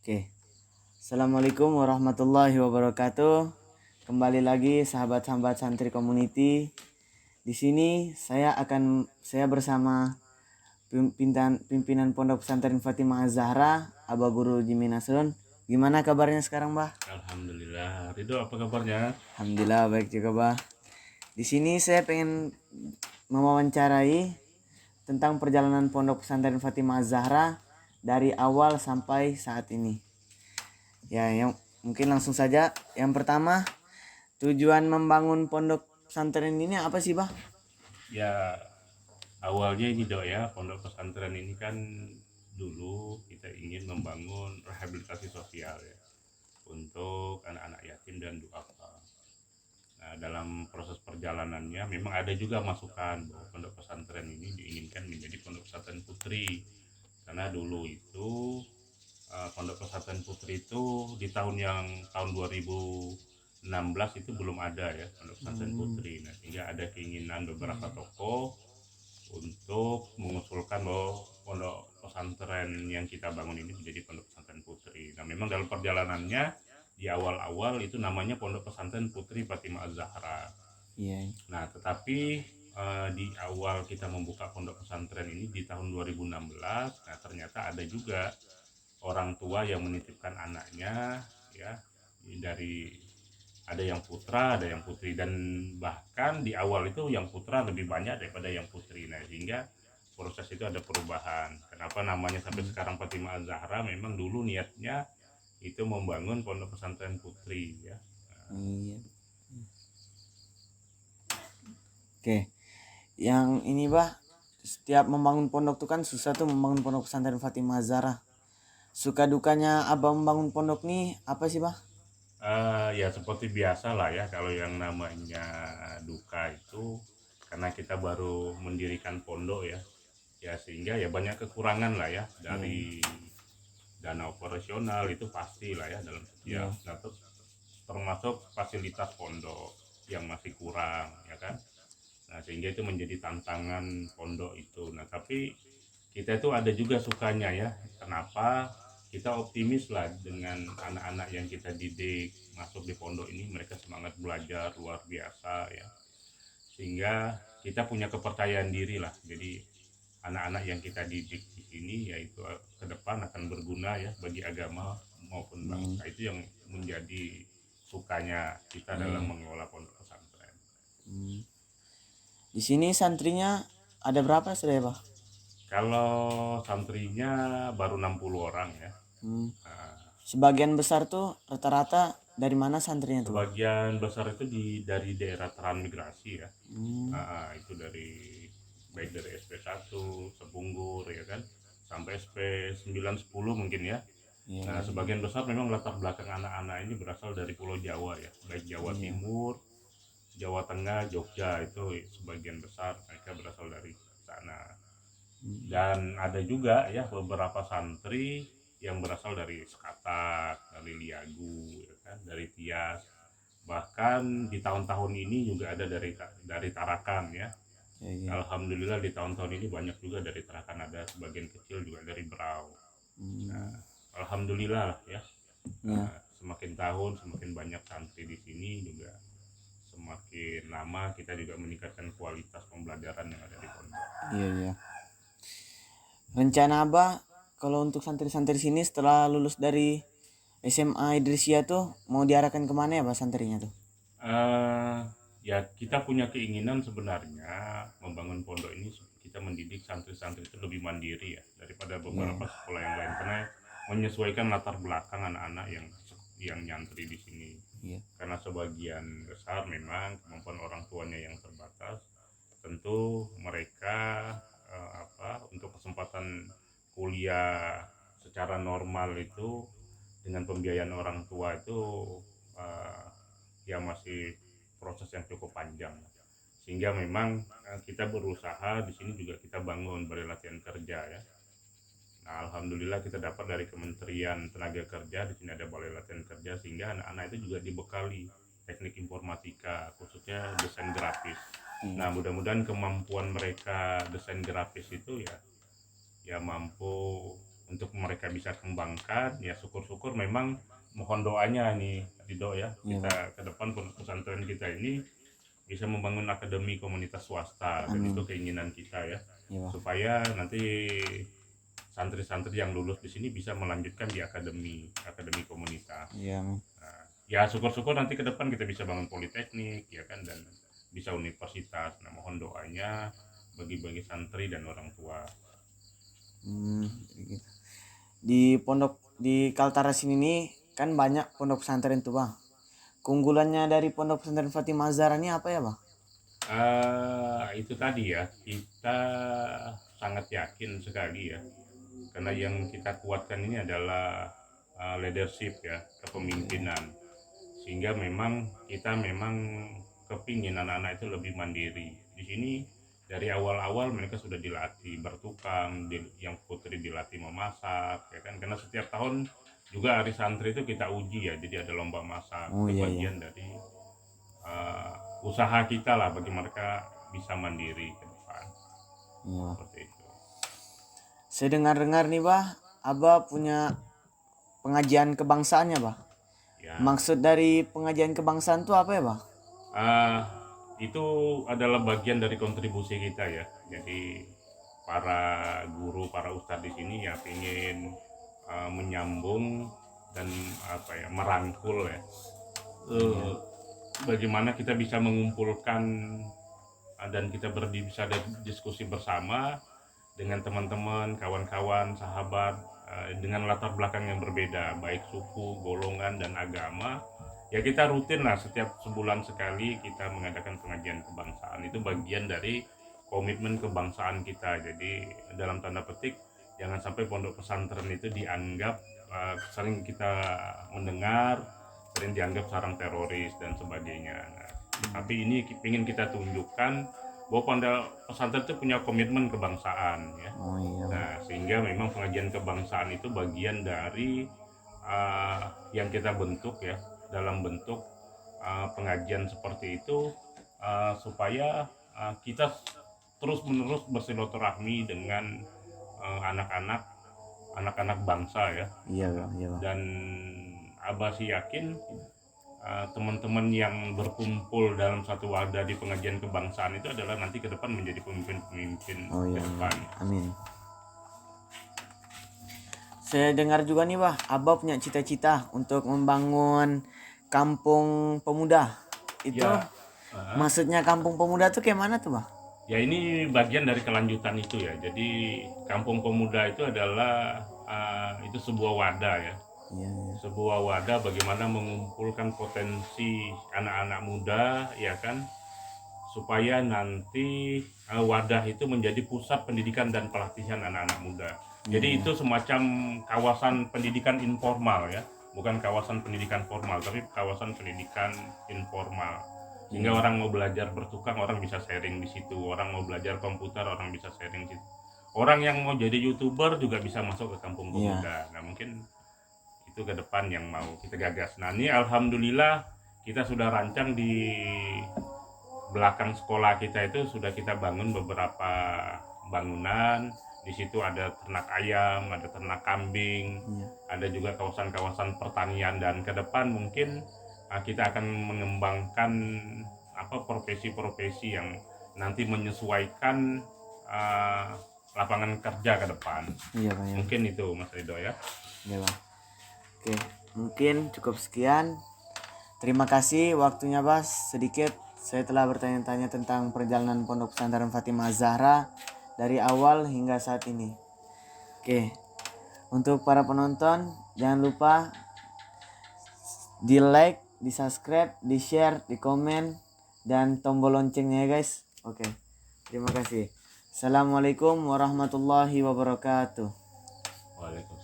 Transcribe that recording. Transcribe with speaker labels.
Speaker 1: Oke, Assalamualaikum warahmatullahi wabarakatuh. Kembali lagi sahabat-sahabat santri community. Di sini saya bersama pimpinan Pondok Pesantren Fatimah Az-Zahra, Abah Guru Jimmy Nasrun. Gimana kabarnya sekarang, Bah?
Speaker 2: Alhamdulillah. Ridho, apa kabarnya?
Speaker 1: Alhamdulillah baik juga, Bah. Di sini saya pengen mewawancarai tentang perjalanan Pondok Pesantren Fatimah Az-Zahra dari awal sampai saat ini. Ya, yang mungkin langsung saja. Yang pertama, tujuan membangun pondok pesantren ini apa sih, Bah?
Speaker 2: Ya, awalnya ini dok ya, pondok pesantren ini kan dulu kita ingin membangun rehabilitasi sosial ya untuk anak-anak yatim dan duafa. Nah, dalam proses perjalanannya memang ada juga masukan bahwa pondok pesantren ini diinginkan menjadi pondok pesantren putri. Karena dulu itu pondok pesantren putri itu di tahun 2016 itu belum ada ya pondok pesantren putri. Nah, sehingga ada keinginan beberapa tokoh untuk mengusulkan bahwa pondok pesantren yang kita bangun ini menjadi pondok pesantren putri. Nah, memang dalam perjalanannya di awal-awal itu namanya Pondok Pesantren Putri Fatimah Az-Zahra.
Speaker 1: Iya.
Speaker 2: Nah, tetapi di awal kita membuka pondok pesantren ini di tahun 2016, nah ternyata ada juga orang tua yang menitipkan anaknya ya, dari ada yang putra, ada yang putri, dan bahkan di awal itu yang putra lebih banyak daripada yang putri. Nah, sehingga proses itu ada perubahan. Kenapa namanya sampai sekarang Fatimah Az-Zahra? Memang dulu niatnya itu membangun pondok pesantren putri ya.
Speaker 1: Iya. Oke. Yang ini, Bah, setiap membangun pondok tuh kan susah tuh membangun pondok pesantren Fatimah Az-Zahra. Suka dukanya Abah membangun pondok nih apa sih, Bah?
Speaker 2: Ya seperti biasa lah ya, kalau yang namanya duka itu karena kita baru mendirikan pondok ya, ya sehingga ya banyak kekurangan lah ya
Speaker 1: Iya.
Speaker 2: dari dana operasional itu pasti lah ya dalam setiap.
Speaker 1: Iya.
Speaker 2: Nah, termasuk fasilitas pondok yang masih kurang ya kan. Nah, sehingga itu menjadi tantangan pondok itu. Nah, tapi kita itu ada juga sukanya ya. Kenapa? Kita optimis lah dengan anak-anak yang kita didik masuk di pondok ini, mereka semangat belajar luar biasa ya. Sehingga kita punya kepercayaan diri lah. Jadi anak-anak yang kita didik di sini yaitu ke depan akan berguna ya bagi agama maupun bangsa. Itu yang menjadi sukanya kita dalam
Speaker 1: Iya.
Speaker 2: mengelola pondok pesantren.
Speaker 1: Di sini santrinya ada berapa sudah, Bah?
Speaker 2: Kalau santrinya baru 60 orang ya. Nah,
Speaker 1: Sebagian besar tuh rata-rata dari mana santrinya tuh, Bah?
Speaker 2: sebagian besar itu dari daerah transmigrasi ya. Itu dari baik dari SP1, Sepunggur ya kan, sampai SP9 10 mungkin ya.
Speaker 1: Iya.
Speaker 2: Nah, sebagian besar memang latar belakang anak-anak ini berasal dari Pulau Jawa ya, baik Jawa
Speaker 1: Iya.
Speaker 2: Timur, Jawa Tengah, Jogja, itu sebagian besar mereka berasal dari sana. Dan ada juga ya beberapa santri yang berasal dari Sekatak, dari Liagu, ya kan, dari Tias. Bahkan di tahun-tahun ini juga ada dari Tarakan ya.
Speaker 1: Iya. Iya.
Speaker 2: Alhamdulillah di tahun-tahun ini banyak juga dari Tarakan, ada sebagian kecil juga dari Berau. Nah, alhamdulillah lah ya.
Speaker 1: Iya.
Speaker 2: Semakin tahun semakin banyak santri di sini juga, semakin lama kita juga meningkatkan kualitas pembelajaran yang ada di pondok.
Speaker 1: Iya. Iya. Rencana Abah kalau untuk santri-santri sini setelah lulus dari SMA Idrisia tuh mau diarahkan kemana ya, Pak, santrinya tuh?
Speaker 2: eh ya kita punya keinginan sebenarnya membangun pondok ini, kita mendidik santri-santri itu lebih mandiri ya daripada beberapa sekolah yang lain, karena menyesuaikan latar belakang anak-anak yang nyantri di sini.
Speaker 1: Iya.
Speaker 2: Karena sebagian besar memang kemampuan orang tuanya yang terbatas, tentu mereka untuk kesempatan kuliah secara normal itu dengan pembiayaan orang tua itu eh, ya masih proses yang cukup panjang, sehingga memang kita berusaha di sini juga kita bangun balai latihan kerja ya. Nah, alhamdulillah kita dapat dari Kementerian Tenaga Kerja, di sini ada balai latihan kerja, sehingga anak-anak itu juga dibekali teknik informatika, khususnya desain grafis. Nah, mudah-mudahan kemampuan mereka desain grafis itu ya mampu untuk mereka bisa kembangkan. Ya syukur-syukur memang mohon doanya nih Ridho ya,
Speaker 1: Iya,
Speaker 2: kita ke depan pondok pesantren kita ini bisa membangun akademi komunitas swasta, dan
Speaker 1: Amin.
Speaker 2: itu keinginan kita ya,
Speaker 1: Iya, Bang.
Speaker 2: supaya nanti santri-santri yang lulus di sini bisa melanjutkan di akademi komunitas.
Speaker 1: Iya, Amin.
Speaker 2: Nah, ya syukur-syukur nanti ke depan kita bisa bangun politeknik ya kan, dan bisa universitas. Nah mohon doanya bagi santri dan orang tua.
Speaker 1: Gitu. Di Kaltara sini nih kan banyak pondok pesantren tuh, Bang. Keunggulannya dari pondok pesantren Fatimah Zahra ini apa ya, Bang?
Speaker 2: Itu tadi ya, kita sangat yakin sekali ya, karena yang kita kuatkan ini adalah leadership ya, kepemimpinan, sehingga memang kita kepingin anak-anak itu lebih mandiri. Di sini dari awal-awal mereka sudah dilatih bertukang, yang putri dilatih memasak ya kan, karena setiap tahun juga hari santri itu kita uji ya, jadi ada lomba masak.
Speaker 1: Oh,
Speaker 2: Itu
Speaker 1: iya,
Speaker 2: bagian dari usaha kita lah bagi mereka bisa mandiri ke depan.
Speaker 1: Iya.
Speaker 2: Seperti itu
Speaker 1: Saya dengar-dengar nih, Bah, Abah punya pengajian kebangsaannya, Bah.
Speaker 2: ya.
Speaker 1: Maksud dari pengajian kebangsaan tuh apa ya, Bah?
Speaker 2: Itu adalah bagian dari kontribusi kita ya, jadi para guru, para ustadz di sini ya ingin menyambung dan merangkul ya, bagaimana kita bisa mengumpulkan dan kita bisa diskusi bersama dengan teman-teman, kawan-kawan, sahabat dengan latar belakang yang berbeda, baik suku, golongan, dan agama. Ya kita rutin lah, setiap sebulan sekali kita mengadakan pengajian kebangsaan. Itu bagian dari komitmen kebangsaan kita. Jadi dalam tanda petik, jangan sampai pondok pesantren itu dianggap sering kita mendengar, sering dianggap sarang teroris dan sebagainya. Nah, tapi ini ingin kita tunjukkan bahwa pondok pesantren itu punya komitmen kebangsaan ya.
Speaker 1: Oh iya.
Speaker 2: Nah, sehingga memang pengajian kebangsaan itu bagian dari yang kita bentuk ya, dalam bentuk pengajian seperti itu, supaya kita terus-menerus bersilaturahmi dengan anak-anak bangsa ya.
Speaker 1: Iya, Bang. Iya, Bang.
Speaker 2: Dan Abah sih yakin teman-teman yang berkumpul dalam satu wadah di pengajian kebangsaan itu adalah nanti ke depan menjadi pemimpin-pemimpin
Speaker 1: Oh
Speaker 2: ke
Speaker 1: iya.
Speaker 2: depan.
Speaker 1: Amin. Saya dengar juga nih, Bah, Abah punya cita-cita untuk membangun kampung pemuda. Itu
Speaker 2: Ya,
Speaker 1: maksudnya kampung pemuda tuh kayak mana tuh, Bah?
Speaker 2: ya ini bagian dari kelanjutan itu ya. Jadi kampung pemuda itu adalah itu sebuah wadah ya.
Speaker 1: Iya, iya.
Speaker 2: Sebuah wadah bagaimana mengumpulkan potensi anak-anak muda ya kan, supaya nanti wadah itu menjadi pusat pendidikan dan pelatihan anak-anak muda. Jadi itu semacam kawasan pendidikan informal ya, bukan kawasan pendidikan formal, tapi kawasan pendidikan informal. Sehingga orang mau belajar bertukang, orang bisa sharing di situ. Orang mau belajar komputer, orang bisa sharing di situ. Orang yang mau jadi YouTuber juga bisa masuk ke kampung pemuda. Nah mungkin itu ke depan yang mau kita gagas. Nah ini alhamdulillah kita sudah rancang di belakang sekolah kita itu sudah kita bangun beberapa bangunan. Di situ ada ternak ayam, ada ternak kambing, ada juga kawasan-kawasan pertanian, dan ke depan mungkin kita akan mengembangkan profesi-profesi yang nanti menyesuaikan lapangan kerja ke depan.
Speaker 1: Iya, Bang. Iya.
Speaker 2: Mungkin itu Mas Ridho ya.
Speaker 1: Iya, Bang. Oke, mungkin cukup sekian. Terima kasih waktunya, Bas. Sedikit saya telah bertanya-tanya tentang perjalanan Pondok Pesantren Fatimah Zahra dari awal hingga saat ini. Oke, untuk para penonton jangan lupa di like, di subscribe, di share, di komen, dan tombol loncengnya ya guys. Oke, terima kasih. Assalamualaikum warahmatullahi wabarakatuh.
Speaker 2: Waalaikumsalam.